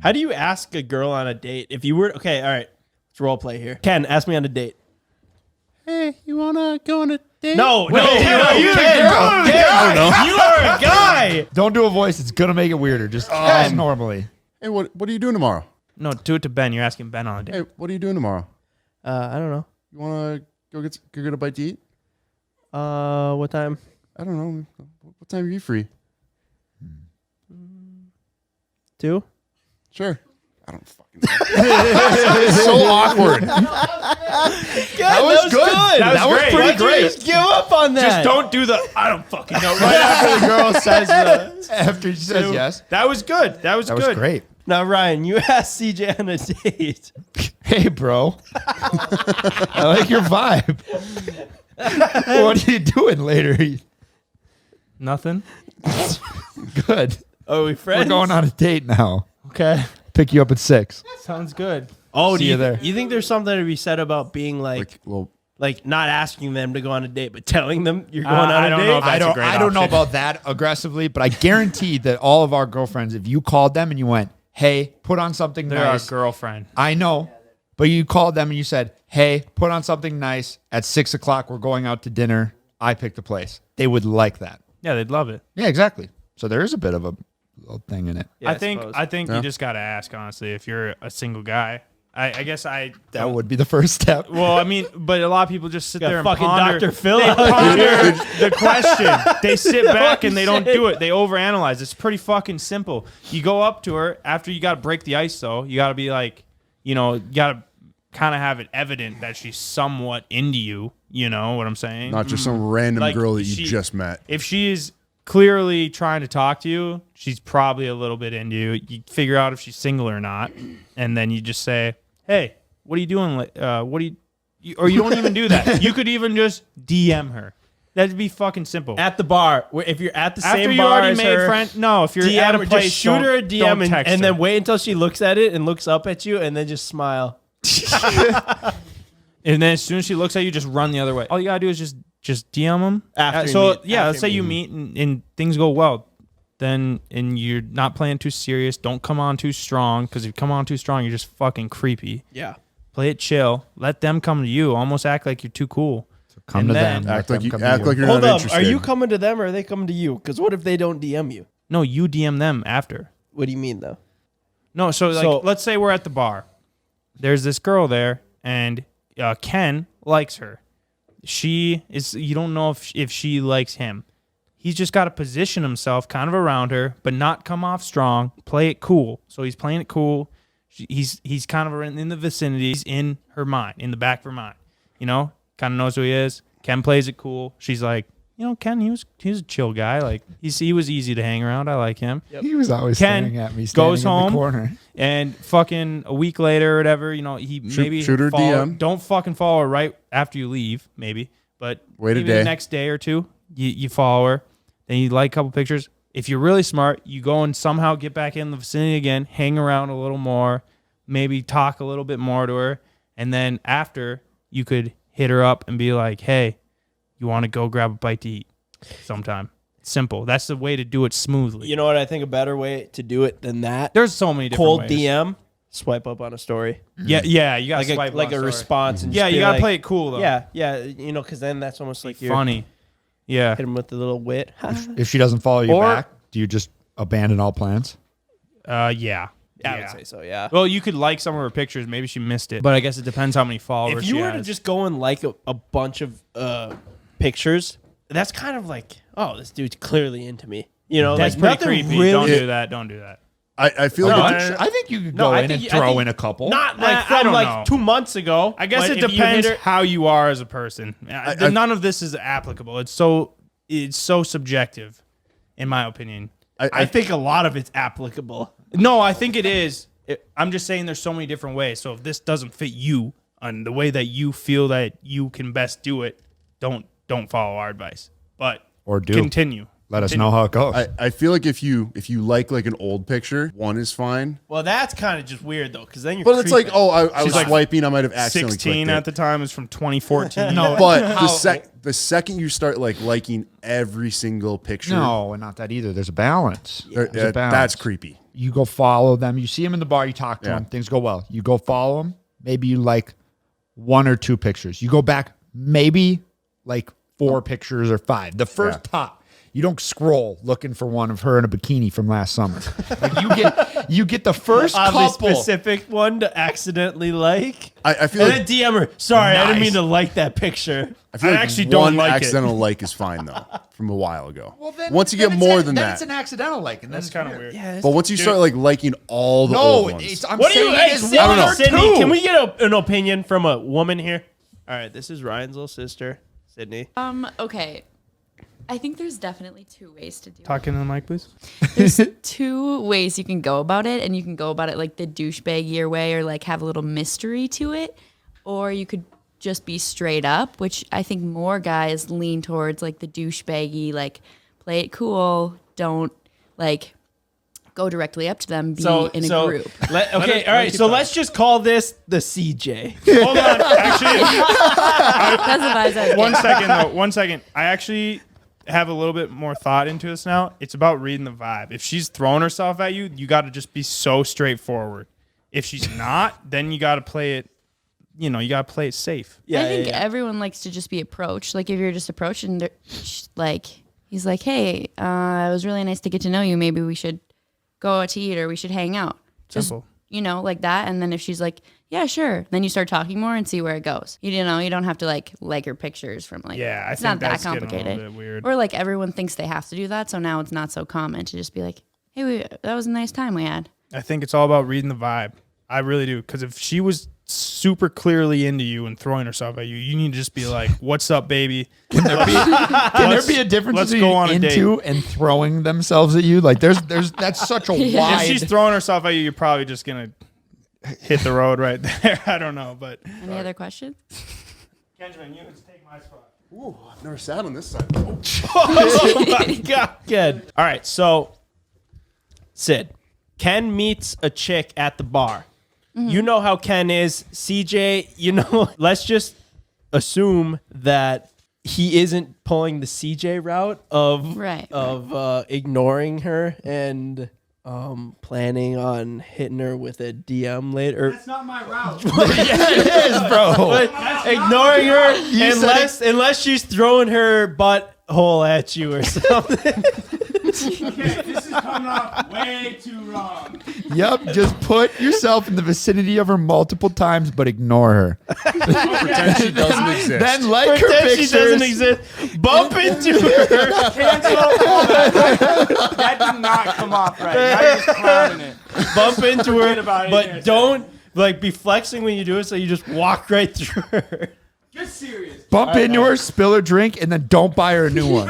How do you ask a girl on a date? If you were okay, all right. Let's role play here. Ken, ask me on a date. Hey, you wanna go on a date? No, Ken, you are a guy. Don't do a voice. It's going to make it weirder. Just ask normally. Hey, what are you doing tomorrow? No, do it to Ben. You're asking Ben on a date. Hey, what are you doing tomorrow? I don't know. You wanna go get a bite to eat? What time? I don't know. What time are you free? 2? Sure. I don't fucking know. It's so awkward. That was good. That was great. pretty Why'd you great. just give up on that. Just don't do the I don't fucking know. Right after the girl says After she says yes. That was good. That was good. Great. Now, Ryan, you asked CJ on a date. Hey, bro. I like your vibe. What are you doing later? Nothing. Good. Are we friends? We're going on a date now. Okay. Pick you up at 6. Sounds good. Oh, See do you there. you think there's something to be said about being like not asking them to go on a date, but telling them you're going on a I don't date? know if that's a great I don't know option. about that aggressively, but I guarantee that all of our girlfriends, if you called them and you went, hey, put on something They're nice. our girlfriend. I know, but you called them and you said, hey, put on something nice. At 6 o'clock, we're going out to dinner. I picked a place. They would like that. Yeah, they'd love it. Yeah, exactly. So there is a bit of a little thing in it. Yeah, I think suppose. you just gotta ask, honestly, if you're a single guy. I guess That would be the first step. well, I mean, but a lot of people just sit Got there and fucking ponder. Dr. Phil They out ponder the question. They sit back Oh, and they don't shit. do it. They overanalyze. It's pretty fucking simple. You go up to her after you got to break the ice, though. You got to be like, you got to kind of have it evident that she's somewhat into you. You know what I'm saying? Not just some random Like, girl that you she- just met. If she's clearly trying to talk to you, she's probably a little bit into you. You figure out if she's single or not, and then you just say, "Hey, what are you doing? What do you?" Or you don't even do that. You could even just DM her. That'd be fucking simple. At the bar, if you're at the After same you bar already as made her, friend, no. If you're DM at a her, place, just shoot her a don't DM text and her. then wait until she looks at it and looks up at you and then just smile. And then as soon as she looks at you, just run the other way. All you gotta do is just DM them. After you so meet- yeah, after let's say you you meet and things go well. Then and you're not playing too serious. Don't come on too strong, because if you come on too strong, you're just fucking creepy. Yeah. Play it chill. Let them come to you. Almost act like you're too cool. Come And to then- them. Act let like them you come to act like you're Hold not up. interested. Are you coming to them or are they coming to you? Because what if they don't DM you? No, you DM them after. What do you mean though? No, so let's say we're at the bar. There's this girl there, and Ken likes her. She is. You don't know if she likes him. He's just got to position himself kind of around her, but not come off strong. Play it cool. So he's playing it cool. He's kind of in the vicinity. He's in her mind, in the back of her mind. Kind of knows who he is. Ken plays it cool. She's like, Ken, he was a chill guy. Like he was easy to hang around. I like him. He was always Ken staring at me. goes Standing in home the corner. and fucking a week later or whatever, he maybe shoot her DM. Don't fucking follow her right after you leave, maybe. But Wait a maybe day. the next day or two, you follow her. Then you like a couple pictures. If you're really smart, you go and somehow get back in the vicinity again, hang around a little more, maybe talk a little bit more to her. And then after, you could hit her up and be like, hey, you want to go grab a bite to eat sometime. It's simple. That's the way to do it smoothly. You know what I think a better way to do it than that? There's so many different Cold ways. DM, swipe up on a story. Yeah, you got to Like swipe a response. And just Yeah, be you got to like- play it cool, though. Yeah, because then that's almost like you're Funny. Yeah. hit him with the little wit. If she doesn't follow you Or- back, do you just abandon all plans? Yeah. I would say so, yeah. Well, you could like some of her pictures. Maybe she missed it. But I guess it depends how many followers If she you were to has. just go and like a bunch of pictures, that's kind of like, oh, this dude's clearly into me. That's like pretty nothing creepy. really. Don't do that. Don't do that. I feel No, like I think you could No, go I in think and you- I throw think- in a couple. Not I like from don't like know. 2 months ago. I guess but it if you hit depends her- how you are as a person. I- None of this is applicable. It's so subjective, in my opinion. I think a lot of it's applicable. No, I think it is. I'm just saying there's so many different ways. So if this doesn't fit you and the way that you feel that you can best do it, don't follow our advice. But Or do. continue. Let us know how it goes. I feel like if you like an old picture, 1 is fine. Well, that's kind of just weird though, because then you're. But it's like, creeping. oh, I was like swiping. I might have accidentally 16 clicked at it. the time. Is from 2014. No, But the second you start liking every single picture, No, and not that either. There's a balance. There's a balance. that's creepy. You go follow them. You see them in the bar. You talk to Yeah. them. Things go well. You go follow them. Maybe you like 1 or 2 pictures. You go back. Maybe like 4 pictures or 5. The first top. You don't scroll looking for one of her in a bikini from last summer. Like you get the first Oddly couple. specific one to accidentally like. I feel And like then DM her. Sorry, I didn't Nice. mean to like that picture. I feel I like actually don't one like it. accidental like is fine though from a while ago. Well, then, once you then get it's more a- than then that, it's an accidental like, and That's kind of weird. Yeah. but once you start liking all the No, old ones, it's, I'm What do you? saying Hey, it is Sydney, I don't know. Sydney, 2. can we get an opinion from a woman here? All right, this is Ryan's little sister, Sydney. Okay. I think there's definitely 2 ways to do it. Talking to the mic, please. There's 2 ways you can go about it, and you can go about it like the douchebaggier way, or like have a little mystery to it, or you could just be straight up, which I think more guys lean towards like the douchebaggy, like play it cool, don't like go directly up to them, be in a group. Okay, all right. So let's just call this the CJ. Hold on. Actually, That's the vibes I was one getting. second though. 1 second. I actually have a little bit more thought into this now. It's about reading the vibe. If she's throwing herself at you, you got to just be so straightforward. If she's not, then you got to play it. You know, you got to play it safe. Yeah, I think yeah. everyone likes to just be approached. Like if you're just approached and like he's like, "Hey, it was really nice to get to know you. Maybe we should go out to eat or we should hang out." Just Simple. like that. And then if she's like, "Yeah, sure," then you start talking more and see where it goes. You know, you don't have to like her pictures from like. Yeah, I it's think not that that's getting a little complicated. bit weird. Or like everyone thinks they have to do that, so now it's not so common to just be like, "Hey, that was a nice time we had." I think it's all about reading the vibe. I really do. Because if she was super clearly into you and throwing herself at you, you need to just be like, "What's up, baby?" Can there be a difference let's between go on a into and throwing themselves at you? Like there's that's such a Yeah. wide. If she's throwing herself at you, you're probably just gonna hit the road right there. I don't know, but Any other questions? Benjamin, you can take my spot. Ooh, I've never sat on this side. Oh my God. Good. All right. So, Sid, Ken meets a chick at the bar. You know how Ken is. CJ, you know, let's just assume that he isn't pulling the CJ route of Right. ignoring her and planning on hitting her with a DM later. That's not my route. yeah, it is, bro. Ignoring her unless she's throwing her butthole at you or something. Okay, this is coming off way too wrong. Yep, just put yourself in the vicinity of her multiple times, but ignore her. Pretend she doesn't exist. Then like her Pretend pictures. she doesn't exist. Bump into her. Cancel. That did not come off right. Now you're just clowning it. Bump into her. about it, But yeah. don't be flexing when you do it, so you just walk right through her. Get serious. Bump into her, spill her drink, and then don't buy her a new one.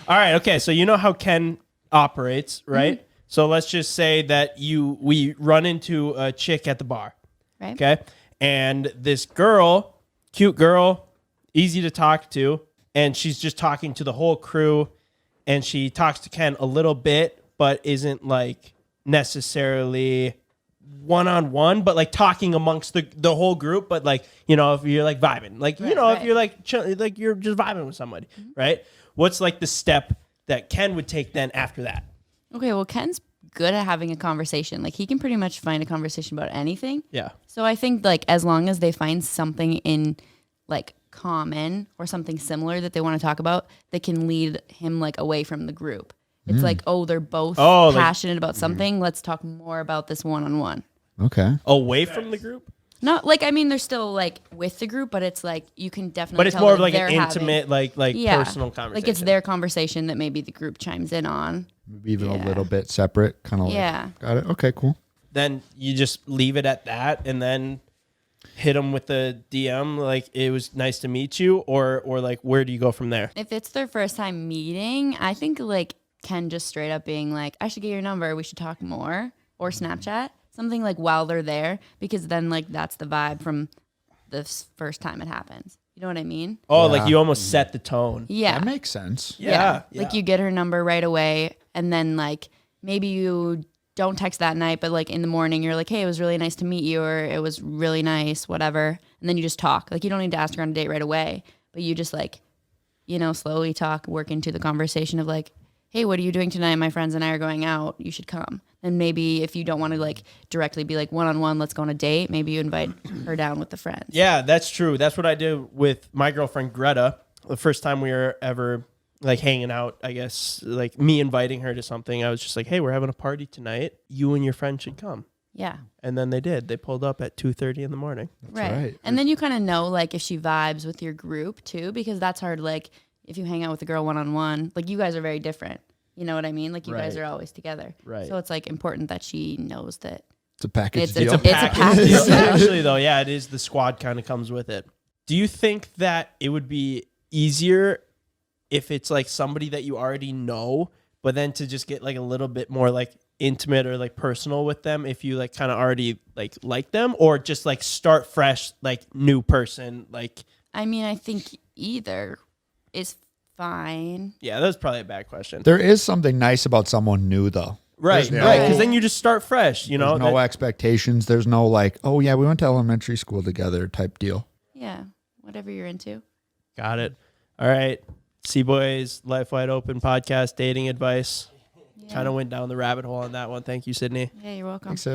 All right, okay. So you know how Ken operates, right? So let's just say that we run into a chick at the bar. Right. Okay. And this girl, cute girl, easy to talk to, and she's just talking to the whole crew, and she talks to Ken a little bit, but isn't like necessarily one-on-one, but like talking amongst the whole group, but like, you know, if you're like vibing, like, you know, if right. you're like like you're just vibing with somebody, right? What's like the step that Ken would take then after that? Okay, well, Ken's good at having a conversation. Like, he can pretty much find a conversation about anything. Yeah. So I think, like, as long as they find something in, like, common or something similar that they want to talk about, that can lead him, like, away from the group. It's like, oh, they're both like- passionate about something. Let's talk more about this one-on-one. Okay. Away from the group? Not, like, I mean, they're still, like, with the group, but it's, like, you can definitely But it's tell more that of like an they're having- intimate, like personal conversation. Like, it's their conversation that maybe the group chimes in on. Maybe even a Yeah. little bit separate, kind of like. Yeah. Got it. Okay, cool. Then you just leave it at that, and then hit him with the DM, like, it was nice to meet you, or like, where do you go from there? If it's their first time meeting, I think like Ken just straight up being like, I should get your number, we should talk more, or Snapchat, something like while they're there, because then like that's the vibe from the first time it happens. You know what I mean? Oh, like you almost set the tone. Yeah. That makes sense. Yeah. Like you get her number right away, and then like maybe you don't text that night, but like in the morning you're like, hey, it was really nice to meet you, or it was really nice, whatever. And then you just talk. Like you don't need to ask her on a date right away, but you just like, you know, slowly talk, work into the conversation of like, hey, what are you doing tonight? My friends and I are going out. You should come. And maybe if you don't want to like directly be like one-on-one, let's go on a date, maybe you invite her down with the friends. Yeah, that's true. That's what I did with my girlfriend, Greta. The first time we were ever like hanging out, I guess, like me inviting her to something, I was just like, hey, we're having a party tonight. You and your friend should come. Yeah. And then they did. They pulled up at 2:30 in the morning. right. And then you kind of know like if she vibes with your group too, because that's hard. Like if you hang out with a girl one-on-one, like you guys are very different. You know what I mean? Like you guys Right. are always together. Right. So it's like important that she knows that It's a package it's deal. a package. deal. Actually, though, yeah, it is. The squad kind of comes with it. Do you think that it would be easier if it's like somebody that you already know, but then to just get like a little bit more like intimate or like personal with them if you like kind of already like them, or just like start fresh, like new person? Like, I mean, I think either is fine. yeah, that's probably a bad question. There is something nice about someone new, though. Right, There's right. no- Because then you just start fresh, you know? There's no That- expectations. There's no like, oh yeah, we went to elementary school together type deal. Yeah. Whatever you're into. Got it. All right. Cboys Life Wide Open podcast, dating advice. Yeah. Kind of went down the rabbit hole on that one. Thank you, Sydney. Yeah, you're welcome. Thanks,